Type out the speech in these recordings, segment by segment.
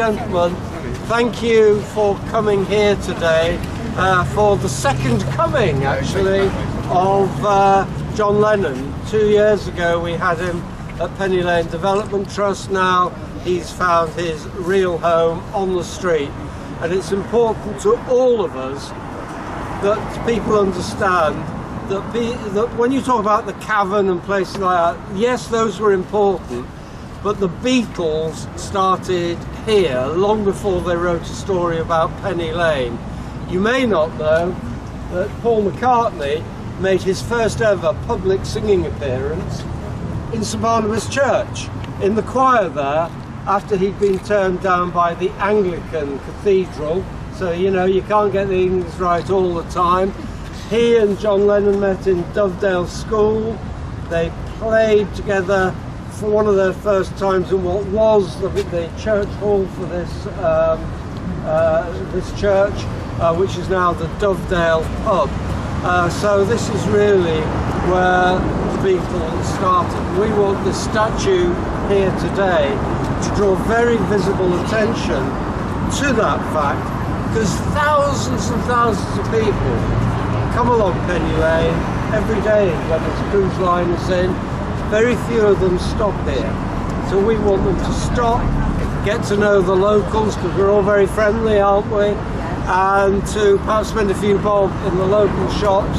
gentlemen, thank you for coming here today for the second coming, actually, of John Lennon. 2 years ago we had him at Penny Lane Development Trust. Now he's found his real home on the street, and it's important to all of us that people understand that when you talk about the cavern and places like that, yes, those were important, but the Beatles started here long before they wrote a story about Penny Lane. You may not know that Paul McCartney made his first ever public singing appearance in St Barnabas Church, in the choir there, after he'd been turned down by the Anglican Cathedral. So, you know, you can't get the English right all the time. He and John Lennon met in Dovedale School. They played together for one of their first times in what was the church hall for this church, which is now the Dovedale pub. So this is really where the Beatles started. We want this statue here today to draw very visible attention to that fact, because thousands and thousands of people come along Penny Lane every day when there's cruise liners in. Very few of them stop here. So we want them to stop, get to know the locals, because we're all very friendly, aren't we? And to perhaps spend a few bob in the local shops,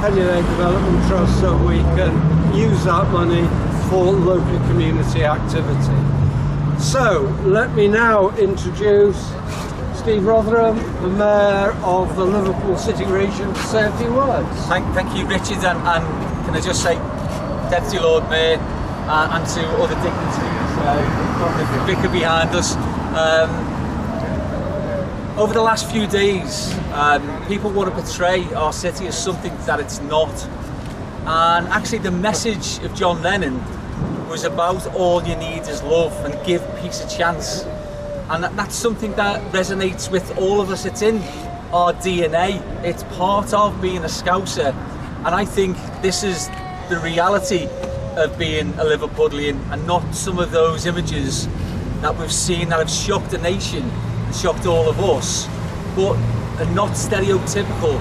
Penny Lane Development Trust, so we can use that money for local community activity. So let me now introduce Steve Rotheram, the Mayor of the Liverpool City Region, to say a few words. Thank you, Richard, and can I just say, Deputy Lord Mayor, and to other dignitaries, the vicar behind us. Over the last few days, people want to portray our city as something that it's not. And actually the message of John Lennon was about all you need is love and give peace a chance. And that's something that resonates with all of us. It's in our DNA. It's part of being a Scouser. And I think this is the reality of being a Liverpudlian, and not some of those images that we've seen that have shocked the nation and shocked all of us, but are not stereotypical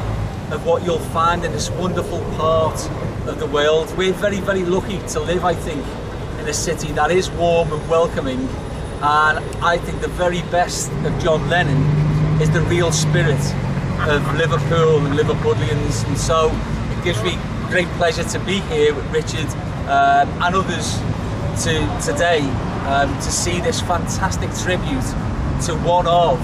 of what you'll find in this wonderful part of the world. We're very, very lucky to live, I think, in a city that is warm and welcoming. And I think the very best of John Lennon is the real spirit of Liverpool and Liverpudlians. And so it gives me great pleasure to be here with Richard and others today to see this fantastic tribute to one of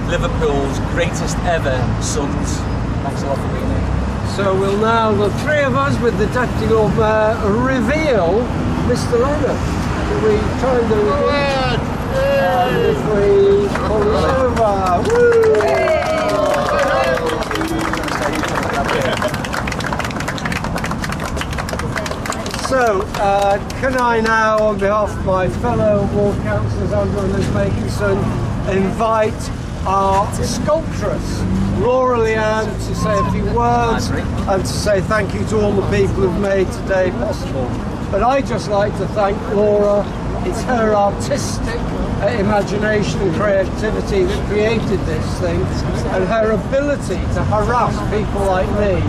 Liverpool's greatest ever sons. Thanks a lot for being here. So we'll now, the three of us with the Deputy Lord Mayor, reveal Mr. Lennon. We try and do it, and if we pull it over, woo! So, can I now, on behalf of my fellow ward councillors, Andrew and Liz Makinson, invite our sculptress, Lian, to say a few words and to say thank you to all the people who've made today possible. But I'd just like to thank Laura. It's her artistic imagination and creativity that created this thing, and her ability to harass people like me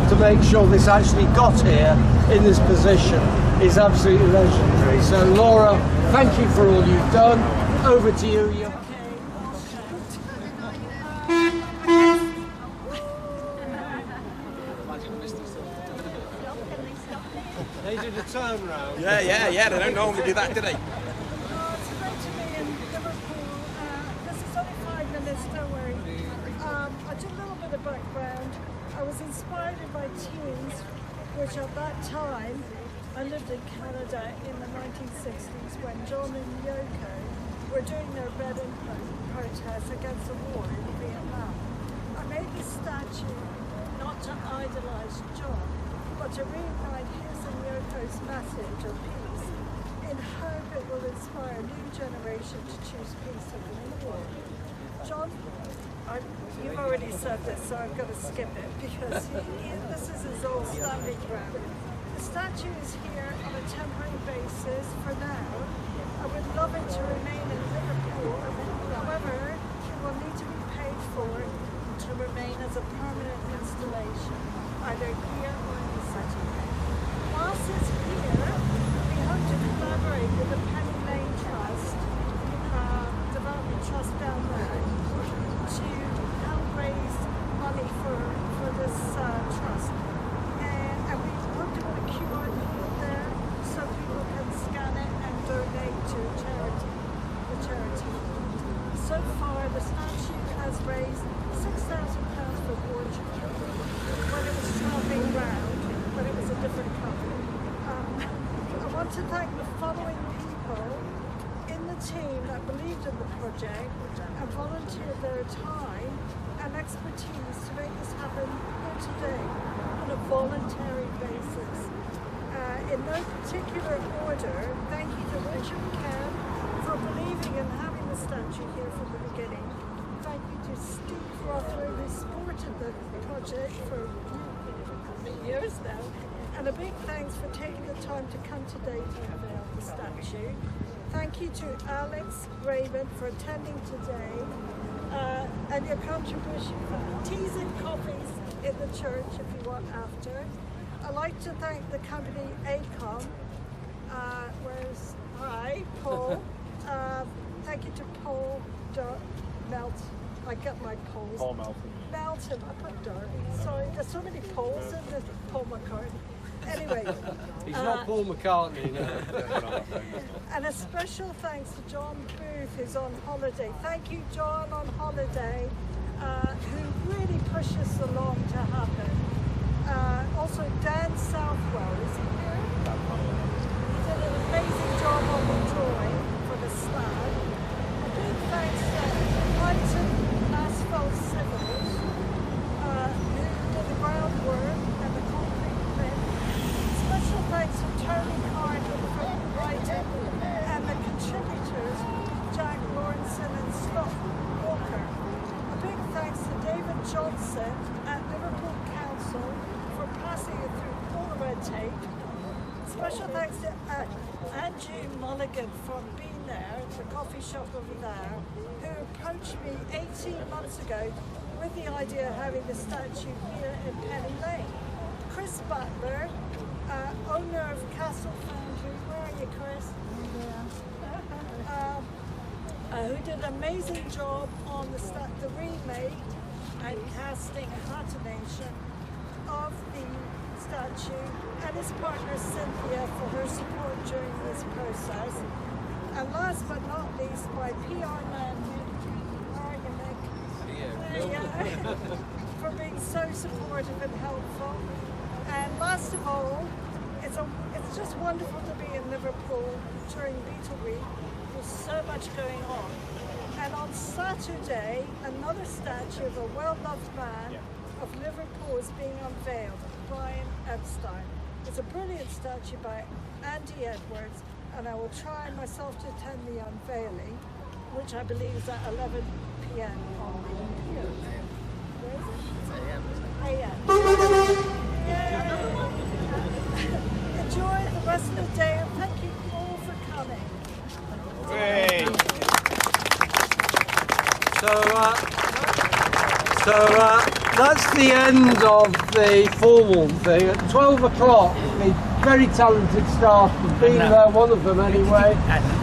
to make sure this actually got here in this position is absolutely legendary. So Laura, thank you for all you've done. Over to you. They did a turnaround. Yeah, they don't normally do that, do they? Well, it's great to be in Liverpool. This is only 5 minutes, don't worry. I did a little bit of background. I was inspired by teens, which at that time, I lived in Canada in the 1960s when John and Yoko were doing their red-in protest against the war in Vietnam. I made this statue not to idolize John, but to reignite his and Yoko's message of peace, in hope it will inspire a new generation to choose peace over war. John, you've already said this, so I'm going to skip it, because this is his old standing ground. The statue is here on a temporary basis for now, I would love it to remain in Liverpool. However, it will need to be paid for to remain as a permanent installation, either here or in the city. Whilst it's here, we hope to collaborate with the Penny Lane Trust, Development Trust down there, to help raise money for this trust. And we hope to put a QR code there so people can scan it and donate to the charity. So far, the statue has raised £6,000 for Borgia when it was travelling round, but it was a different company. I want to thank the following people in the team that believed in the project and volunteered their time and expertise to make this happen here today on a voluntary basis. In no particular order, thank you to Richard Kemp for believing in having the statue here from the beginning. Thank you to Steve Rotheram, who supported the project for years now. And a big thanks for taking the time to come today to unveil the statue. Thank you to Alex Raymond for attending today and your contribution for teas and coffees in the church if you want after. I'd like to thank the company ACOM. Hi, Paul. Thank you to Paul Melton. I got my Pauls. Paul Melton. Melton, I put Derby. Sorry, there's so many Pauls in this. Paul McCartney. Anyway. He's not Paul McCartney, no. And a special thanks to John Booth, who's on holiday. Thank you, John, on holiday, who really pushed us along to happen. Also, Dan Southwell, is he here? He did an amazing job on the drawing for the slab. A big thanks to Brighton Asphalt Civils, who did the groundwork and the concrete print. Special thanks to Tony Carden from Brighton and the contributors, Jack Lawrenson and Scott Walker. A big thanks to David Johnson at Liverpool Council for passing it through all the red tape. Special thanks to Andrew Mulligan from Being There, the coffee shop over there, who approached me 18 months ago with the idea of having the statue here in Penny Lane. Chris Butler, owner of Castle Foundry, where are you, Chris? Who did an amazing job on the remake and casting and patination of the statue, and his partner Cynthia for her support during this process. And last but not least, my PR man, for being so supportive and helpful. And last of all, it's just wonderful to be in Liverpool during Beetle Week. There's so much going on. And on Saturday, another statue of a well-loved man of Liverpool is being unveiled, Brian Epstein. It's a brilliant statue by Andy Edwards, and I will try myself to attend the unveiling, which I believe is at 11 p.m. on the pier. Where is it? A.m. Enjoy the rest of the day, and thank you all for coming. Hey. So that's the end of the formal thing. At 12 o'clock, the very talented staff have been there, one of them anyway,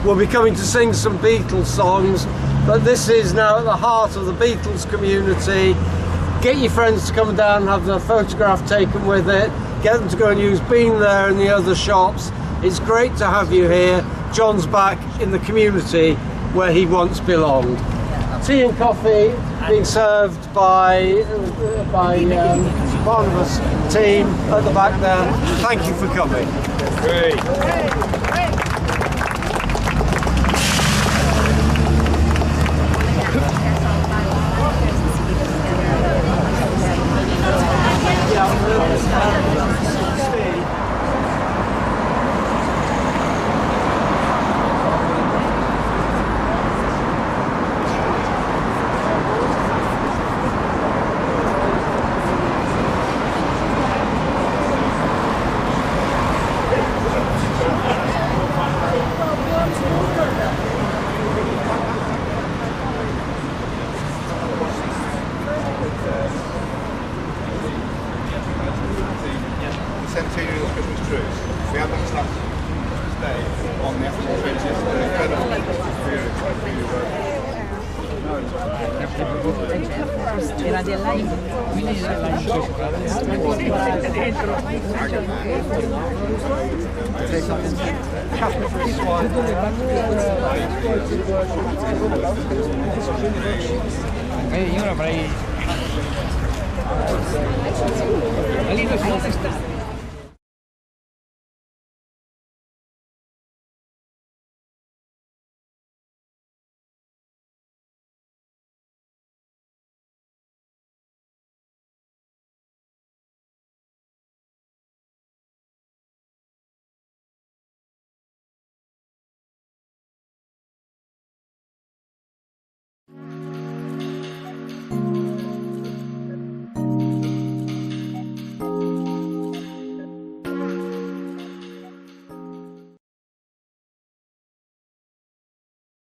will be coming to sing some Beatles songs. But this is now at the heart of the Beatles community. Get your friends to come down and have their photograph taken with it. Get them to go and use Been There in the other shops. It's great to have you here. John's back in the community where he once belonged. Tea and coffee being served by Barnabas team at the back there. Thank you for coming. Great. Christmas tree. We had that staff stay on the actual trees yesterday. Incredible experience. Really well. Era di Lian, quindi io l'avrei